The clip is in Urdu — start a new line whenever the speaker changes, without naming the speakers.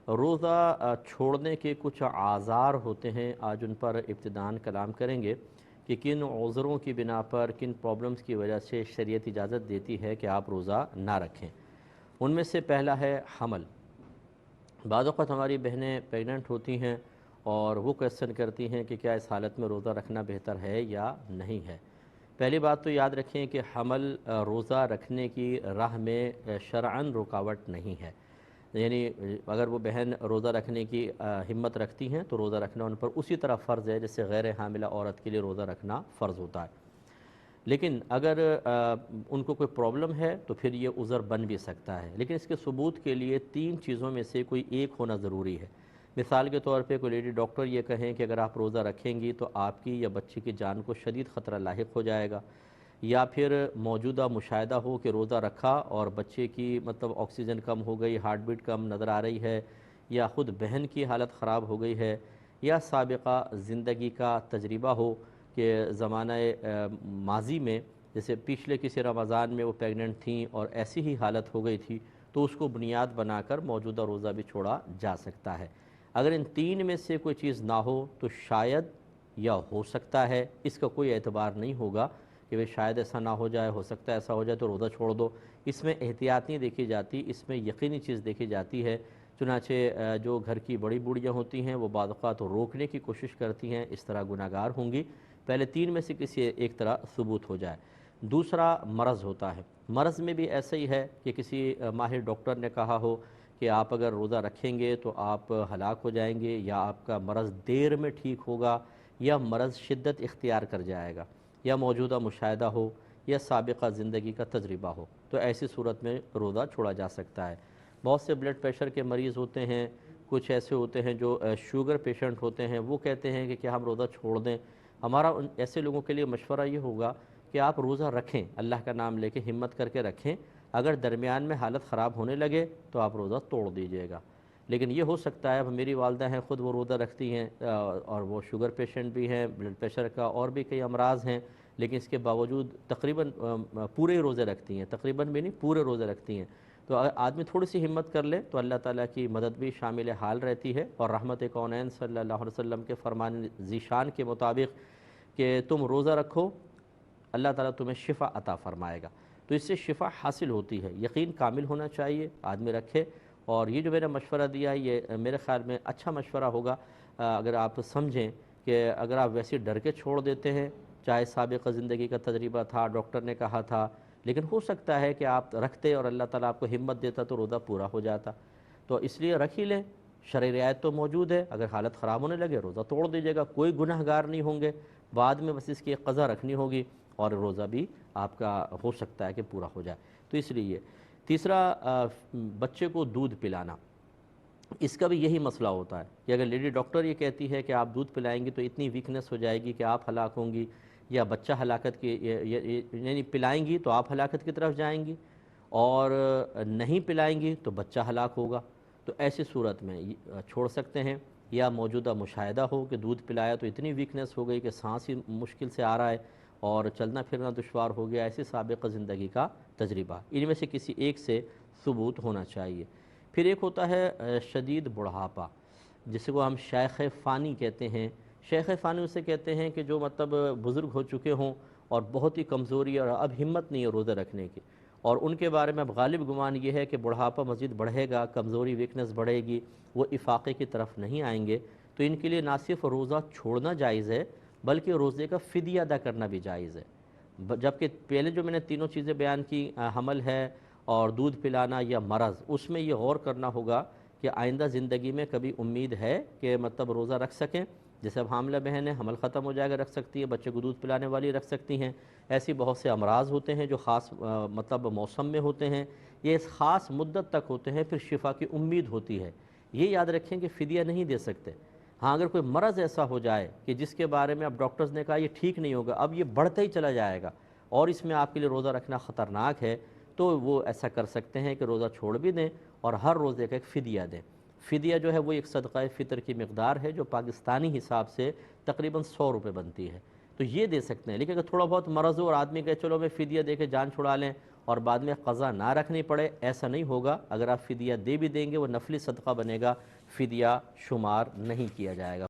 روزہ چھوڑنے کے کچھ آزار ہوتے ہیں، آج ان پر ابتداً کلام کریں گے کہ کن عذروں کی بنا پر، کن پرابلمز کی وجہ سے شریعت اجازت دیتی ہے کہ آپ روزہ نہ رکھیں۔ ان میں سے پہلا ہے حمل۔ بعض اوقات ہماری بہنیں پریگننٹ ہوتی ہیں اور وہ کویسچن کرتی ہیں کہ کیا اس حالت میں روزہ رکھنا بہتر ہے یا نہیں ہے۔ پہلی بات تو یاد رکھیں کہ حمل روزہ رکھنے کی راہ میں شرعاً رکاوٹ نہیں ہے، یعنی اگر وہ بہن روزہ رکھنے کی ہمت رکھتی ہیں تو روزہ رکھنا ان پر اسی طرح فرض ہے جیسے غیر حاملہ عورت کے لیے روزہ رکھنا فرض ہوتا ہے۔ لیکن اگر ان کو کوئی پرابلم ہے تو پھر یہ عذر بن بھی سکتا ہے، لیکن اس کے ثبوت کے لیے 3 چیزوں میں سے کوئی ایک ہونا ضروری ہے۔ مثال کے طور پہ کوئی لیڈی ڈاکٹر یہ کہیں کہ اگر آپ روزہ رکھیں گی تو آپ کی یا بچے کی جان کو شدید خطرہ لاحق ہو جائے گا، یا پھر موجودہ مشاہدہ ہو کہ روزہ رکھا اور بچے کی آکسیجن کم ہو گئی، ہارٹ بیٹ کم نظر آ رہی ہے، یا خود بہن کی حالت خراب ہو گئی ہے، یا سابقہ زندگی کا تجربہ ہو کہ زمانہ ماضی میں جیسے پچھلے کسی رمضان میں وہ پیگننٹ تھیں اور ایسی ہی حالت ہو گئی تھی، تو اس کو بنیاد بنا کر موجودہ روزہ بھی چھوڑا جا سکتا ہے۔ اگر ان 3 میں سے کوئی چیز نہ ہو تو شاید یا ہو سکتا ہے، اس کا کوئی اعتبار نہیں ہوگا کہ وہ شاید ایسا نہ ہو جائے، ہو سکتا ہے ایسا ہو جائے تو روزہ چھوڑ دو۔ اس میں احتیاط نہیں دیکھی جاتی، اس میں یقینی چیز دیکھی جاتی ہے۔ چنانچہ جو گھر کی بڑی بوڑھیاں ہوتی ہیں وہ بعض اوقات روکنے کی کوشش کرتی ہیں، اس طرح گناہگار ہوں گی۔ پہلے 3 میں سے کسی ایک طرح ثبوت ہو جائے۔ دوسرا مرض ہوتا ہے۔ مرض میں بھی ایسا ہی ہے کہ کسی ماہر ڈاکٹر نے کہا ہو کہ آپ اگر روزہ رکھیں گے تو آپ ہلاک ہو جائیں گے، یا آپ کا مرض دیر میں ٹھیک ہوگا، یا مرض شدت اختیار کر جائے گا، یا موجودہ مشاہدہ ہو، یا سابقہ زندگی کا تجربہ ہو، تو ایسی صورت میں روزہ چھوڑا جا سکتا ہے۔ بہت سے بلڈ پریشر کے مریض ہوتے ہیں، کچھ ایسے ہوتے ہیں جو شوگر پیشنٹ ہوتے ہیں، وہ کہتے ہیں کہ کیا ہم روزہ چھوڑ دیں۔ ہمارا ایسے لوگوں کے لیے مشورہ یہ ہوگا کہ آپ روزہ رکھیں، اللہ کا نام لے کے ہمت کر کے رکھیں۔ اگر درمیان میں حالت خراب ہونے لگے تو آپ روزہ توڑ دیجئے گا۔ لیکن یہ ہو سکتا ہے، اب میری والدہ ہیں خود وہ روزہ رکھتی ہیں اور وہ شوگر پیشنٹ بھی ہیں، بلڈ پریشر کا اور بھی کئی امراض ہیں، لیکن اس کے باوجود تقریباً پورے روزے رکھتی ہیں، تقریباً بھی نہیں پورے روزے رکھتی ہیں۔ تو اگر آدمی تھوڑی سی ہمت کر لے تو اللہ تعالیٰ کی مدد بھی شامل حال رہتی ہے، اور رحمت کونین صلی اللہ علیہ وسلم کے فرمان ذیشان کے مطابق کہ تم روزہ رکھو، اللہ تعالیٰ تمہیں شفا عطا فرمائے گا۔ تو اس سے شفا حاصل ہوتی ہے، یقین کامل ہونا چاہیے، آدمی رکھے۔ اور یہ جو میں نے مشورہ دیا ہے یہ میرے خیال میں اچھا مشورہ ہوگا اگر آپ سمجھیں کہ اگر آپ ویسے ڈر کے چھوڑ دیتے ہیں، چاہے سابقہ زندگی کا تجربہ تھا، ڈاکٹر نے کہا تھا، لیکن ہو سکتا ہے کہ آپ رکھتے اور اللہ تعالیٰ آپ کو ہمت دیتا تو روزہ پورا ہو جاتا، تو اس لیے رکھ ہی لیں۔ شرعی رعایت تو موجود ہے، اگر حالت خراب ہونے لگے روزہ توڑ دیجیے گا، کوئی گناہ گار نہیں ہوں گے، بعد میں بس اس کی ایک قضا رکھنی ہوگی اور روزہ بھی آپ کا ہو سکتا ہے کہ پورا ہو جائے۔ تو اس لیے تیسرا بچے کو دودھ پلانا، اس کا بھی یہی مسئلہ ہوتا ہے کہ اگر لیڈی ڈاکٹر یہ کہتی ہے کہ آپ دودھ پلائیں گی تو اتنی ویکنس ہو جائے گی کہ آپ ہلاک ہوں گی، یا بچہ ہلاکت کی یعنی پلائیں گی تو آپ ہلاکت کی طرف جائیں گی، اور نہیں پلائیں گی تو بچہ ہلاک ہوگا، تو ایسی صورت میں چھوڑ سکتے ہیں۔ یا موجودہ مشاہدہ ہو کہ دودھ پلایا تو اتنی ویکنس ہو گئی کہ سانس ہی مشکل سے آ رہا ہے اور چلنا پھرنا دشوار ہو گیا، ایسی سابقہ زندگی کا تجربہ، ان میں سے کسی ایک سے ثبوت ہونا چاہیے۔ پھر ایک ہوتا ہے شدید بڑھاپا، جس کو ہم شیخ فانی کہتے ہیں۔ شیخ فانی اسے کہتے ہیں کہ جو بزرگ ہو چکے ہوں اور بہت ہی کمزوری اور اب ہمت نہیں ہے روزہ رکھنے کی، اور ان کے بارے میں اب غالب گمان یہ ہے کہ بڑھاپا مزید بڑھے گا، کمزوری ویکنس بڑھے گی، وہ افاقے کی طرف نہیں آئیں گے، تو ان کے لیے نہ صرف روزہ چھوڑنا جائز ہے بلکہ روزے کا فدیہ ادا کرنا بھی جائز ہے۔ جبکہ پہلے جو میں نے تینوں چیزیں بیان کی، حمل ہے اور دودھ پلانا یا مرض، اس میں یہ غور کرنا ہوگا کہ آئندہ زندگی میں کبھی امید ہے کہ روزہ رکھ سکیں۔ جیسے اب حاملہ بہن ہے، حمل ختم ہو جائے گا رکھ سکتی ہے، بچے کو دودھ پلانے والی رکھ سکتی ہیں۔ ایسی بہت سے امراض ہوتے ہیں جو خاص موسم میں ہوتے ہیں، یہ اس خاص مدت تک ہوتے ہیں، پھر شفا کی امید ہوتی ہے۔ یہ یاد رکھیں کہ فدیہ نہیں دے سکتے۔ ہاں اگر کوئی مرض ایسا ہو جائے کہ جس کے بارے میں اب ڈاکٹرز نے کہا یہ ٹھیک نہیں ہوگا، اب یہ بڑھتا ہی چلا جائے گا اور اس میں آپ کے لیے روزہ رکھنا خطرناک ہے، تو وہ ایسا کر سکتے ہیں کہ روزہ چھوڑ بھی دیں اور ہر روزے کا ایک فدیہ دیں۔ فدیہ جو ہے وہ ایک صدقہ فطر کی مقدار ہے جو پاکستانی حساب سے تقریباً 100 روپے بنتی ہے، تو یہ دے سکتے ہیں۔ لیکن اگر تھوڑا بہت مرض ہو اور آدمی کہے چلو میں فدیہ دے کے جان چھڑا لیں اور بعد میں قضا نہ رکھنی پڑے، ایسا نہیں ہوگا۔ اگر آپ فدیہ دے بھی دیں گے وہ نفلی صدقہ بنے گا، فدیہ شمار نہیں کیا جائے گا۔